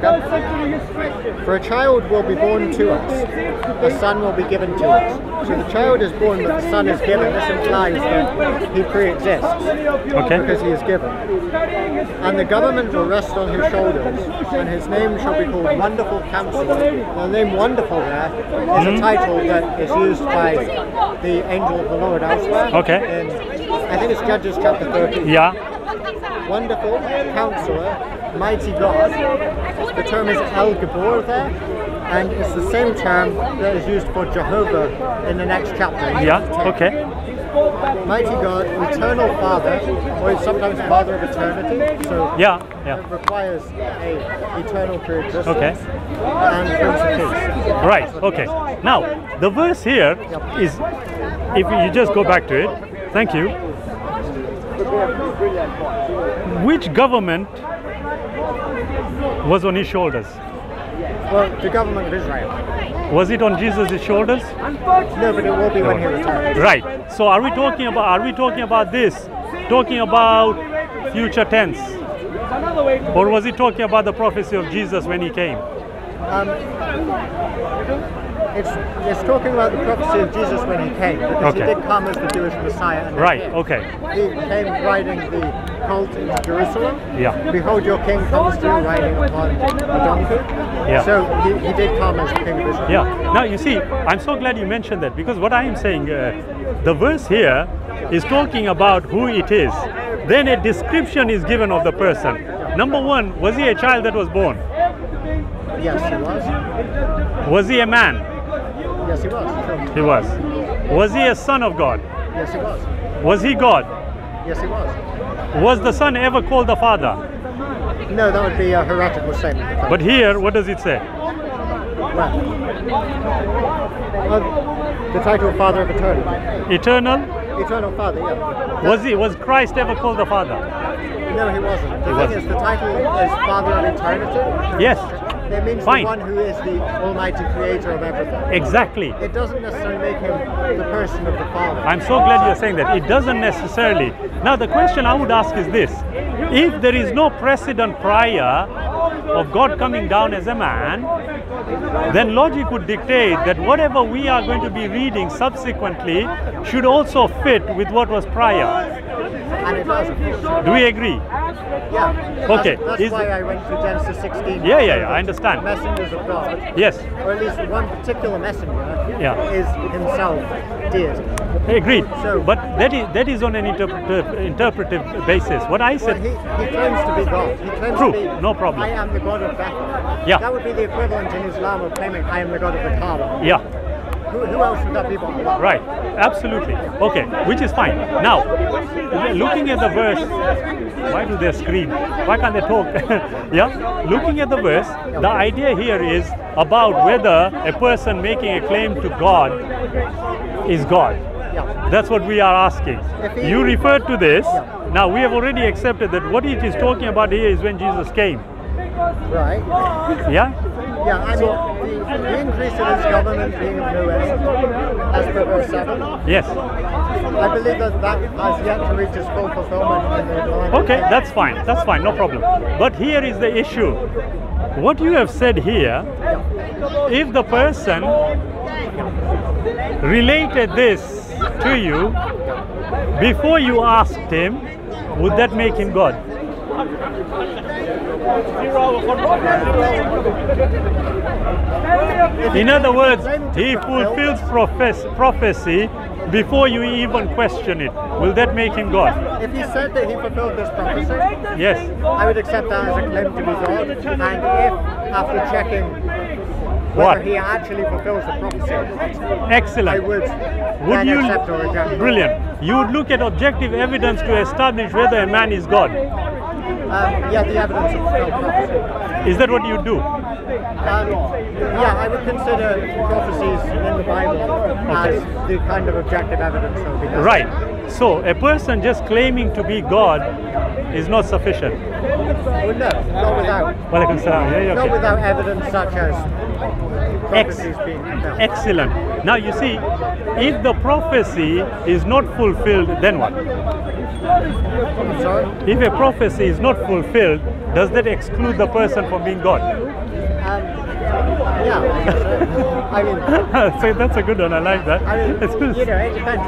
Third century history. For a child will be born to us, a son will be given to us. So the child is born, but the son is given. This implies that he pre-exists Okay. because he is given. And the government will rest on his shoulders, and his name shall be called Wonderful Counselor. The name Wonderful there is a title that is used by the angel of the Lord elsewhere. Okay. I think it's Judges chapter 13. Yeah. Wonderful Counselor, Mighty God. The term is El Gabor there, and it's the same term that is used for Jehovah in the next chapter. Yeah. Okay. Mighty God, eternal Father, or sometimes Father of eternity. So it requires a eternal pre-existence. Okay. And Prince of Peace. Right. Okay. Now the verse here is, if you just go back to it. Thank you. Which government was on his shoulders? Well, the government of Israel. Was it on Jesus' shoulders? No, but it will be when he returns. Right. So are we talking about this? Talking about future tense? Or was he talking about the prophecy of Jesus when he came? It's talking about the prophecy of Jesus when he came, because he did come as the Jewish Messiah. And right, okay. He came riding the colt into Jerusalem. Yeah. Behold, your king comes to you riding upon a donkey. Yeah. So he did come as the king of Israel. Yeah. Now you see, I'm so glad you mentioned that, because what I am saying, the verse here is talking about who it is. Then a description is given of the person. Number one, was he a child that was born? Yes, he was. Was he a man? Yes, he was. Sure. He was. Was he a son of God? Yes, he was. Was he God? Yes, he was. Was the son ever called the father? No, that would be a heretical statement. But here, what does it say? Well, the title Father of Eternity. Eternal? Eternal Father, yeah. Was Christ ever called the Father? No, he wasn't. The thing is, the title is Father of Eternity. Yes. It means Fine. the one who is the almighty creator of everything. Exactly. It doesn't necessarily make him the person of the Father. I'm so glad you're saying that. It doesn't necessarily. Now the question I would ask is this. If there is no precedent prior of God coming down as a man, then logic would dictate that whatever we are going to be reading subsequently should also fit with what was prior. And it doesn't. Do we agree? Yeah. Okay. That's why I went to Genesis 16. Yeah, I understand. Messengers of God. Yes. Or at least one particular messenger is himself deity. Agreed. So, but that is on an interpretive basis. What I said. Well, he claims to be God. He claims True. to be, No problem. I am the God of Bethel. Yeah. That would be the equivalent in Islam of claiming I am the God of the Kaaba. Yeah. Who else would that be but Allah? Right, absolutely. Okay, which is fine. Now, looking at the verse, why do they scream? Why can't they talk? Yeah, looking at the verse, the idea here is about whether a person making a claim to God is God. Yeah. That's what we are asking. You referred to this. Now, we have already accepted that what it is talking about here is when Jesus came. Right. Yeah? Yeah, I mean, the increase in his government being of no end, as per verse 7. Yes. I believe that has yet to reach its full fulfillment in the Lord. Okay, that's fine, no problem. But here is the issue. What you have said here, if the person related this to you before you asked him, would that make him God? In other words, he fulfills prophecy before you even question it. Will that make him God? If he said that he fulfilled this prophecy, yes, I would accept that as a claim to be God. And if, after checking whether he actually fulfills the prophecy, excellent. I would accept or reject. Brilliant. You would look at objective evidence to establish whether a man is God. Yeah, the evidence of fulfilled prophecy. Is that what you do? Yeah, I would consider prophecies in the Bible as the kind of objective evidence that would be necessary. Right. So a person just claiming to be God is not sufficient. Well, no, not without. Not without evidence such as prophecies being fulfilled. Excellent. Now you see, if the prophecy is not fulfilled, then what? I'm sorry? If a prophecy is not fulfilled, does that exclude the person from being God? Yeah. I mean, so that's a good one. I like that. I mean, it depends.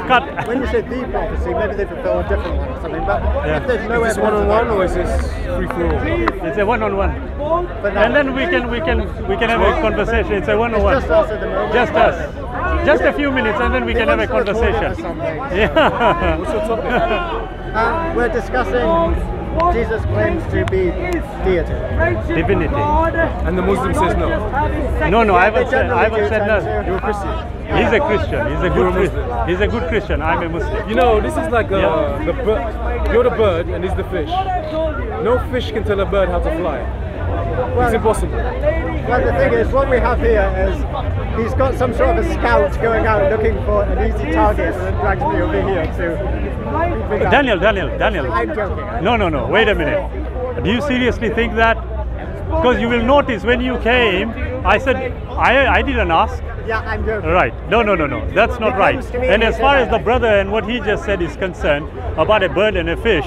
Cut. When you say the prophecy, maybe they fulfill a different one or something. But if there's no is this one-on-one or is this free-for-all? It's a one-on-one. And then we can have a conversation. It's a one-on-one. It's just us at the moment. Just us. Just a few minutes, and then we can have a conversation. Yeah. What's your topic? We're discussing Jesus claims to be deity. Divinity. And the Muslim says no. No, I haven't said no. You're a Christian. He's a Christian. He's a good Christian. I'm a Muslim. You know, this is like the bird. You're the bird and he's the fish. No fish can tell a bird how to fly. It's impossible. Well, the thing is, what we have here is he's got some sort of a scout going out looking for an easy target and drags me over here to... Daniel. I'm joking. No. Wait a minute. Do you seriously think that? Because you will notice when you came, I said, I didn't ask. Yeah, I'm joking. Right. No. That's not right. And as far as the brother and what he just said is concerned about a bird and a fish,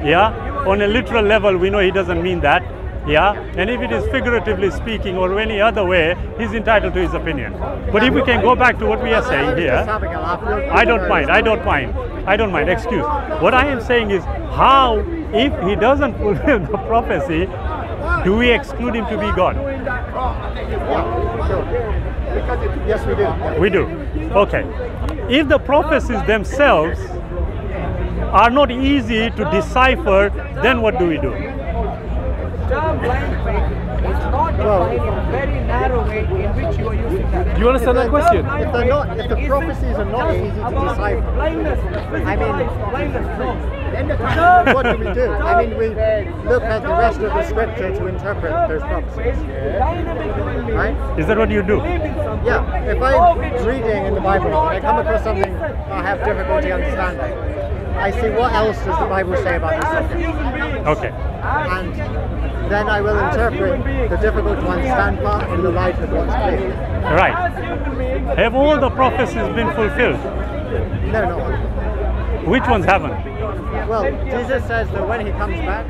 yeah, on a literal level, we know he doesn't mean that. Yeah, and if it is figuratively speaking or any other way, he's entitled to his opinion. But if we can go back to what we are saying here, I don't mind. Excuse. What I am saying is, how, if he doesn't fulfill the prophecy, do we exclude him to be God? Yes, we do. We do. Okay. If the prophecies themselves are not easy to decipher, then what do we do? Blind faith is not defined in a very narrow way in which you are using that. Do you understand that question? If the prophecies are not easy to decipher, blindness, I mean, blindness, no. what do we do? I mean, we look at the rest of the scripture to interpret those prophecies. Right? Is that what you do? Yeah. If I'm reading in the Bible and I come across something I have difficulty understanding, I see what else does the Bible say about this subject. Okay. And then I will interpret the difficult to understand part in the light of what's clear. Right. Have all the prophecies been fulfilled? No, no. Which ones haven't? Well, Jesus says that when he comes back,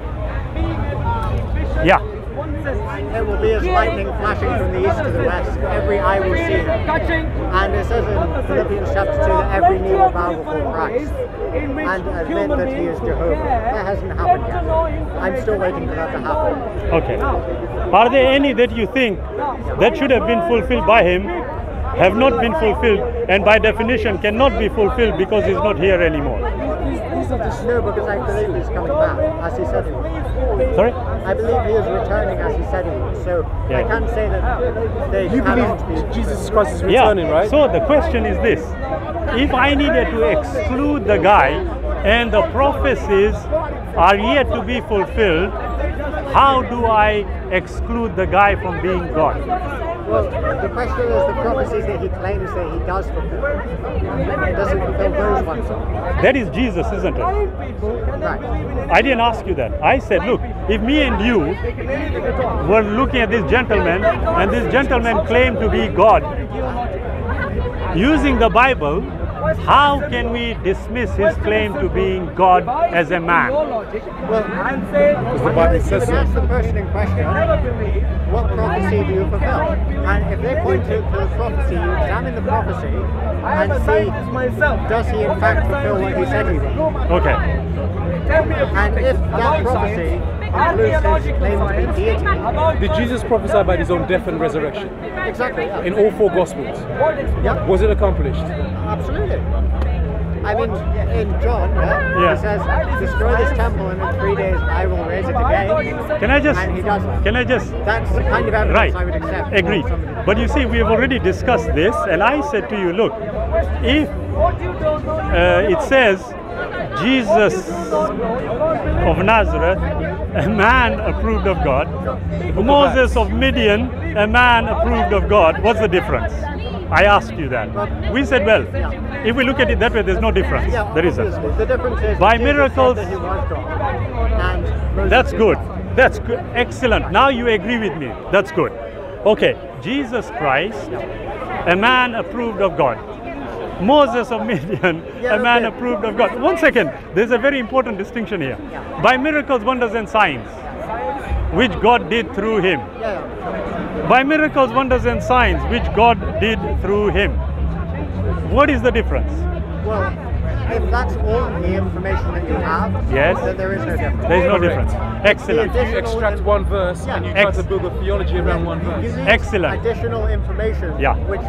Yeah. it will be as lightning flashing from the east to the west. Every eye will see him. And it says in Philippians chapter 2 that every knee will bow before Christ and admit that he is Jehovah. That hasn't happened yet. I'm still waiting for that to happen. Okay. Are there any that you think that should have been fulfilled by him, have not been fulfilled, and by definition cannot be fulfilled because he's not here anymore? No, because I believe he's coming back, as he said he would. Sorry? I believe he is returning as he said he would. So Yeah. I can't say that they You cannot believe be. Jesus Christ is returning, right? So the question is this: if I needed to exclude the guy and the prophecies are yet to be fulfilled, how do I exclude the guy from being God? Well, the question is the prophecies that he claims that he does fulfill. Does he fulfill those ones? That is Jesus, isn't it? Right. I didn't ask you that. I said, look, if me and you were looking at this gentleman and this gentleman claimed to be God, using the Bible, how can we dismiss his claim to being God as a man? Well, the Bible says so. ask the person in question, what prophecy do you fulfill? And if they point to the prophecy, you examine the prophecy and see, does he in fact fulfill what he said he would? Okay. And if that prophecy includes his claim to be deity, Did Jesus prophesy about his own death and resurrection exactly, yeah. in all four Gospels? Yeah. Was it accomplished? Absolutely. I mean, in John, Yeah. he says, destroy this temple and in 3 days I will raise it again. Can I just, And he does. That's the kind of evidence right, I would accept. agreed. But you see, we have already discussed this, and I said to you, look, if it says Jesus of Nazareth, a man approved of God, Moses of Midian, a man approved of God, what's the difference? I asked you that. We said, well, if we look at it that way, there's no difference. Yeah, There isn't. obviously. The difference is By Jesus miracles- said that he was God. And Moses That's did good. not. That's good. Excellent. Now you agree with me. That's good. Okay. Jesus Christ, a man approved of God. Moses of Midian, Yeah, a man okay. approved of God. One second. There's a very important distinction here. By miracles, wonders, and signs, which God did through him. Yeah. By miracles, wonders, and signs, which God did through him. What is the difference? Well, if that's all the information that you have, Yes. then there is no difference. There is no difference. Excellent. The You extract one verse and you try to build a theology around one You verse. need Excellent. additional information, Yeah. which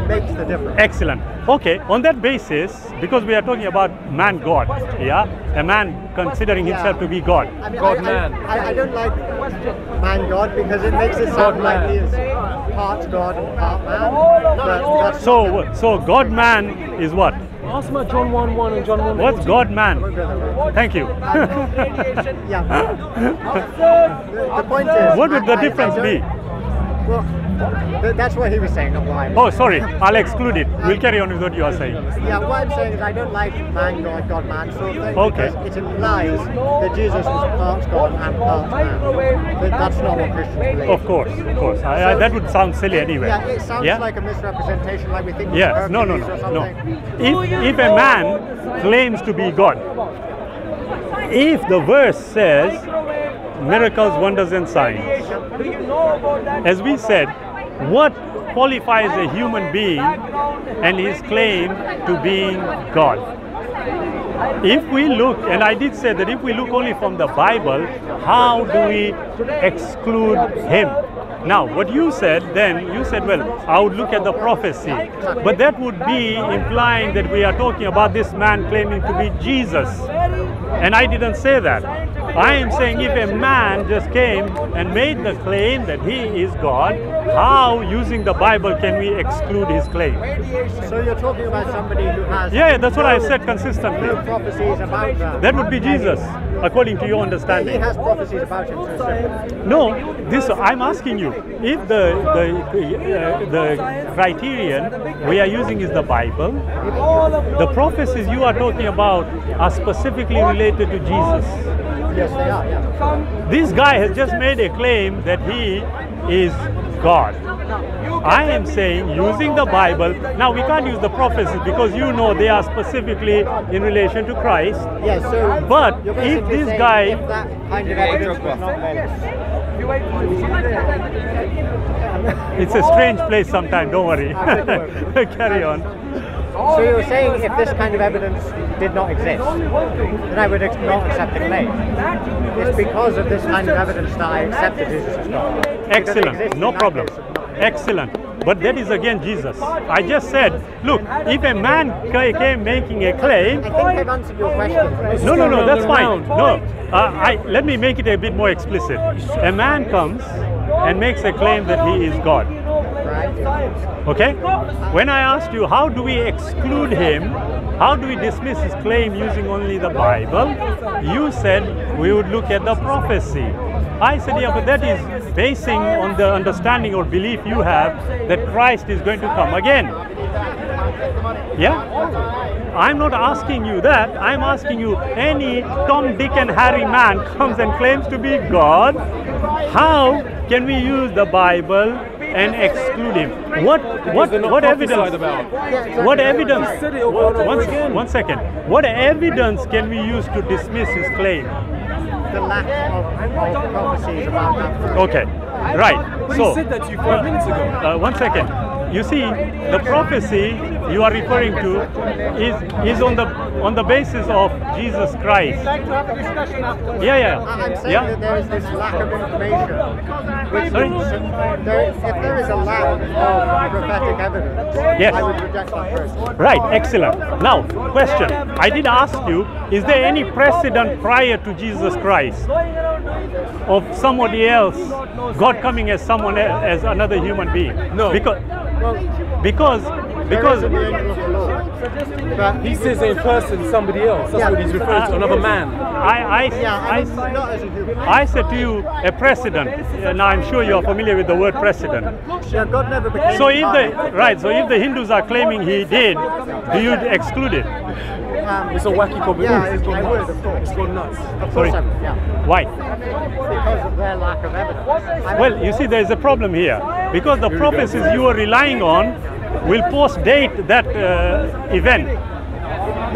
makes the difference. Excellent. Okay, on that basis, because we are talking about man God, yeah, a man considering himself to be God. I mean, God-man. I don't like man God because it makes it sound like he is part God and part man. But that's So God man is what? Ask about John 1:1 and John 1:14. What's God man? Thank you. yeah. The point is, What would the I difference don't- be? Well, that's what he was saying, not what I was Oh, sorry, I'll exclude it. We'll carry on with what you are saying. Yeah, what I'm saying is I don't like man God, God man sort of thing. Okay. Because it implies that Jesus was part God and part man. But that's not what Christians believe. Of course, of course. That would sound silly anyway. Yeah, it sounds Yeah? like a misrepresentation, like we think Yes, of no, no, Hercules or no, no. something. If a man claims to be God, if the verse says miracles, wonders, and signs, as we said, what qualifies a human being and his claim to being God? If we look, and I did say that if we look only from the Bible, how do we exclude him? Now, what you said then, you said, well, I would look at the prophecy. But that would be implying that we are talking about this man claiming to be Jesus. And I didn't say that. I am saying if a man just came and made the claim that he is God, how, using the Bible, can we exclude his claim? So you're talking about somebody who has Yeah, that's what I said consistently. no prophecies about that. That would be Jesus, according to your He understanding. has prophecies about him. No, this I'm asking you. If the criterion we are using is the Bible, the prophecies you are talking about are specifically related to Jesus. Yes, they are. Yeah. This guy has just made a claim that he is God. I am saying, using the Bible, now we can't use the prophecies because you know they are specifically in relation to Christ. Yeah. So, But you're if basically this saying guy, if that kind of evidence was not there. it's a strange place sometimes, don't worry. Carry on. So you're saying if this kind of evidence did not exist, then I would not accept the claim. It's because of this kind of evidence that I accept that Jesus is God. Because it Excellent, exists no in that problem. case of not- Excellent. But that is again Jesus. I just said, look, if a man came making a claim, I think I've answered your question. no, that's fine. No, let me make it a bit more explicit. A man comes and makes a claim that he is God. Right? Okay? When I asked you, how do we exclude him? How do we dismiss his claim using only the Bible? You said we would look at the prophecy. I said, yeah, but that is basing on the understanding or belief you have that Christ is going to come again. Yeah? I'm not asking you that. I'm asking you, any Tom, Dick and Harry man comes and claims to be God, how can we use the Bible and exclude him? What evidence? What evidence? Said it over and over again. One second. What evidence can we use to dismiss his claim? The lack of prophecies about that verse. Okay, right. But So, he said that to you 5 minutes ago. 1 second. You see, the prophecy you are referring to is on the basis of Jesus Christ. I'd like to have a discussion afterwards. Yeah. I'm saying Yeah. that there is this lack of information. Which Sorry? if there is a lack of prophetic evidence, Yes. I would reject that verse. Right, excellent. Now, question. I did ask you, is there any precedent prior to Jesus Christ of somebody else, God coming as someone as another human being? No. Because There is an angel of the Lord. But He says in person somebody else. That's what he's referring to, another man. I not as a human. I said to you a precedent. Now I'm sure you are familiar with the word precedent. Yeah, God never became So if incarnate. so if the Hindus are claiming he did, do you exclude it? It's a wacky combination. Yeah, It's gone I would, nuts. of course. It's gone nuts. Of Sorry. course I would, yeah. Why? Because of their lack of evidence. Well, you see, there is a problem here because the prophecies you are relying on will post-date that event.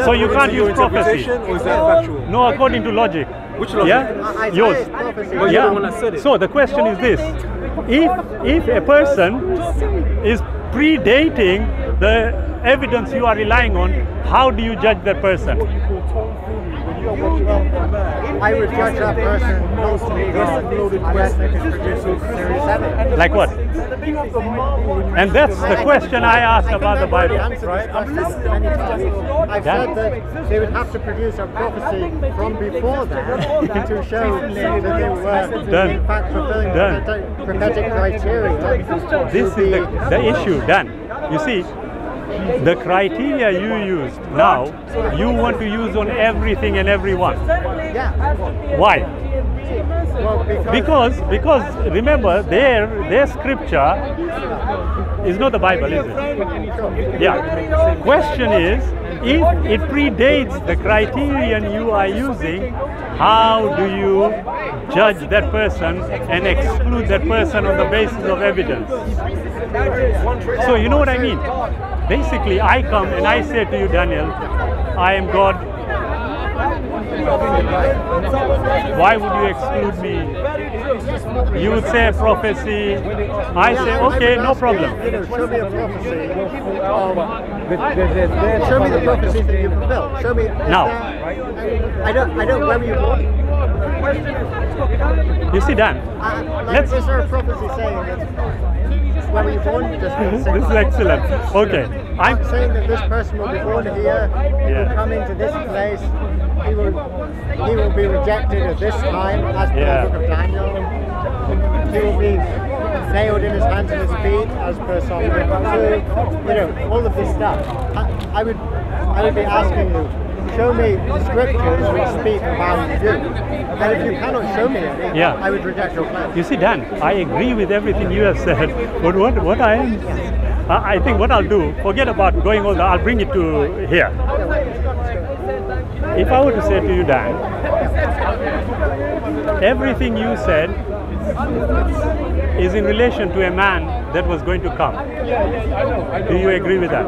So you can't Your use prophecy. interpretation, or is that factual? No, according to logic. Which logic? Yeah, Isaiah yours. is prophecy. Well, you're the one that said it. So the question is this: if a person is predating the evidence you are relying on, how do you judge that person? I would judge that person not to be God unless they can produce Series 7. Like what? And that's the question I asked about the Bible. I've said that they would have to produce a prophecy from before that to show that they were in fact fulfilling the prophetic criteria. This is the issue, Dan. You see, the criteria you used now, you want to use on everything and everyone. Yeah. Why? Well, Because remember, their scripture is not the Bible, is it? Yeah. Question is, if it predates the criterion you are using, how do you judge that person and exclude that person on the basis of evidence? So you know what I mean? Basically, I come and I say to you, Daniel, I am God. Why would you exclude me? You would say prophecy. I say, okay, no problem. Show me a prophecy. Show me the prophecy that you fulfilled. Show me. Now. I don't. Where were you born? You see, Dan. Is there a prophecy saying that? Where were you born? This is excellent. Okay. I'm saying that this person will be born here. He will come into this place. He will be rejected at this time, as per the book of Daniel. He will be nailed in his hands and his feet, as per Psalm 52. You know, all of this stuff. I would be asking you, show me the scriptures which speak about you. And if you cannot show me any, I would reject your claim. You see, Dan, I agree with everything you have said, but what I think what I'll do, forget about going over, I'll bring it to here. If I were to say to you, Dan, everything you said is in relation to a man that was going to come. Do you agree with that?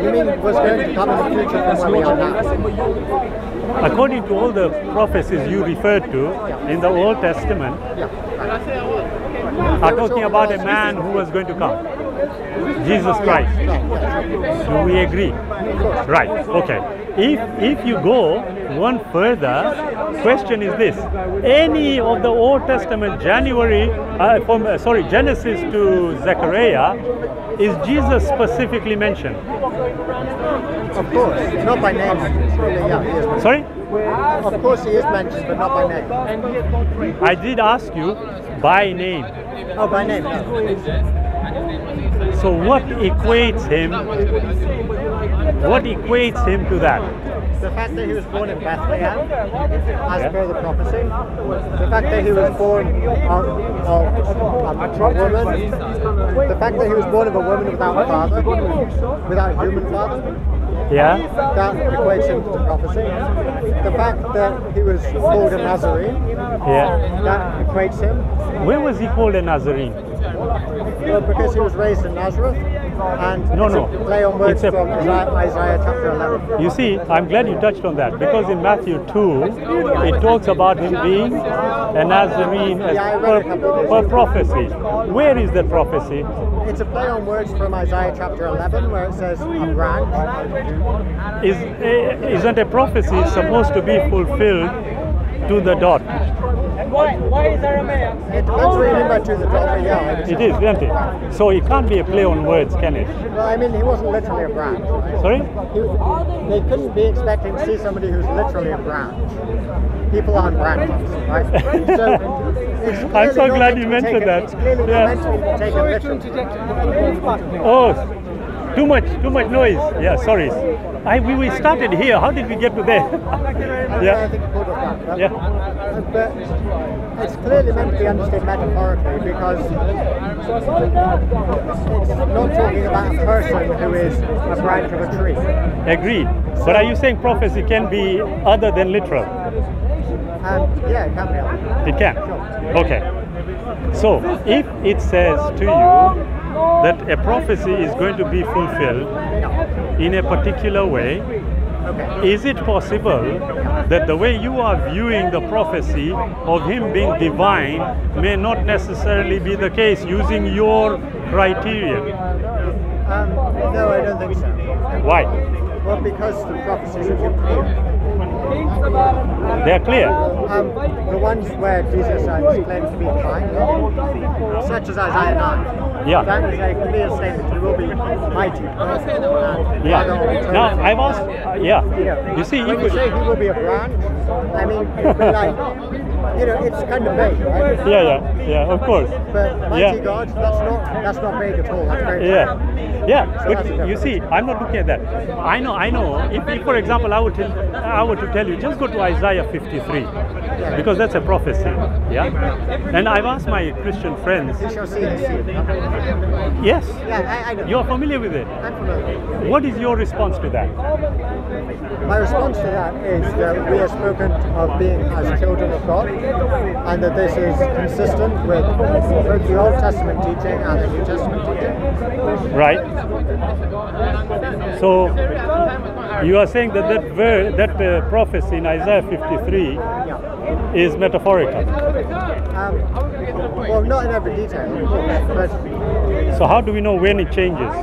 You mean was going to come in the future from where we are now? According to all the prophecies you referred to in the Old Testament, are talking about a man who was going to come. Jesus Christ. Do we agree? Right, okay. If you go one further, question is this: any of the Old Testament Genesis to Zechariah, is Jesus specifically mentioned? Of course, not by name. Sorry? Of course he is mentioned, but not by name. I did ask you by name. Oh, by name. So what equates him? What equates him to that? The fact that he was born in Bethlehem, as per the prophecy. The fact that he was born of a woman. The fact that he was born of a woman without a father, without a human father. Yeah. That equates him to prophecy. The fact that he was called a Nazarene. Yeah. That equates him. Where was he called a Nazarene? Well, because he was raised in Nazareth, and no. Play on words from Isaiah chapter 11. You see, I'm glad you touched on that, because in Matthew 2, it talks about him being a Nazarene per prophecy. Where is that prophecy? It's a play on words from Isaiah chapter 11, where it says a branch. Isn't a prophecy supposed to be fulfilled to the dot? Why is there a mayor? It depends what you mean by to the dot, but yeah. It is, isn't it? So it can't be a play on words, can it? Well, I mean, he wasn't literally a branch. Sorry? They couldn't be expecting to see somebody who's literally a branch. People aren't branches, right? So I'm so glad you mentioned that. It's clearly not meant to be taken literally. Oh, too much noise. Yeah, sorry. We started here. How did we get to there? Yeah. But it's clearly meant to be understood metaphorically, because it's not talking about a person who is a branch of a tree. Agreed. But are you saying prophecy can be other than literal? Yeah, it can be. It can? Sure. Okay. So, if it says to you that a prophecy is going to be fulfilled in a particular way, is it possible that the way you are viewing the prophecy of him being divine may not necessarily be the case using your criteria? No, I don't think so. Why? Well, because the prophecies are too clear. They are clear. The ones where Jesus is claimed to be divine, such as Isaiah 9. Yeah. That is a clear statement. He will be mighty. Yeah. Now I've asked. Yeah. You see, when you say he will be a branch, I mean, it'd be like, it's kind of vague, right? Yeah. Of course. But mighty God, that's not vague at all. That's very Yeah. So But you see, I'm not looking at that. I know. If for example, I were to tell you, just go to Isaiah 53, because that's a prophecy. Yeah. And I've asked my Christian friends. You shall see his seed. Yes. Yeah, I know. You're familiar with it. I'm familiar. What is your response to that? My response to that is that we are spoken of being as children of God, and that this is consistent with both the Old Testament teaching and the New Testament teaching. Right. So you are saying that that prophecy in Isaiah 53 is metaphorical. Well, not in every detail, of course, but so how do we know when it changes?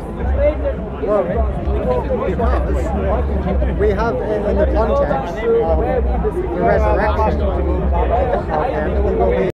well, because we have in the context of the resurrection of him, he will be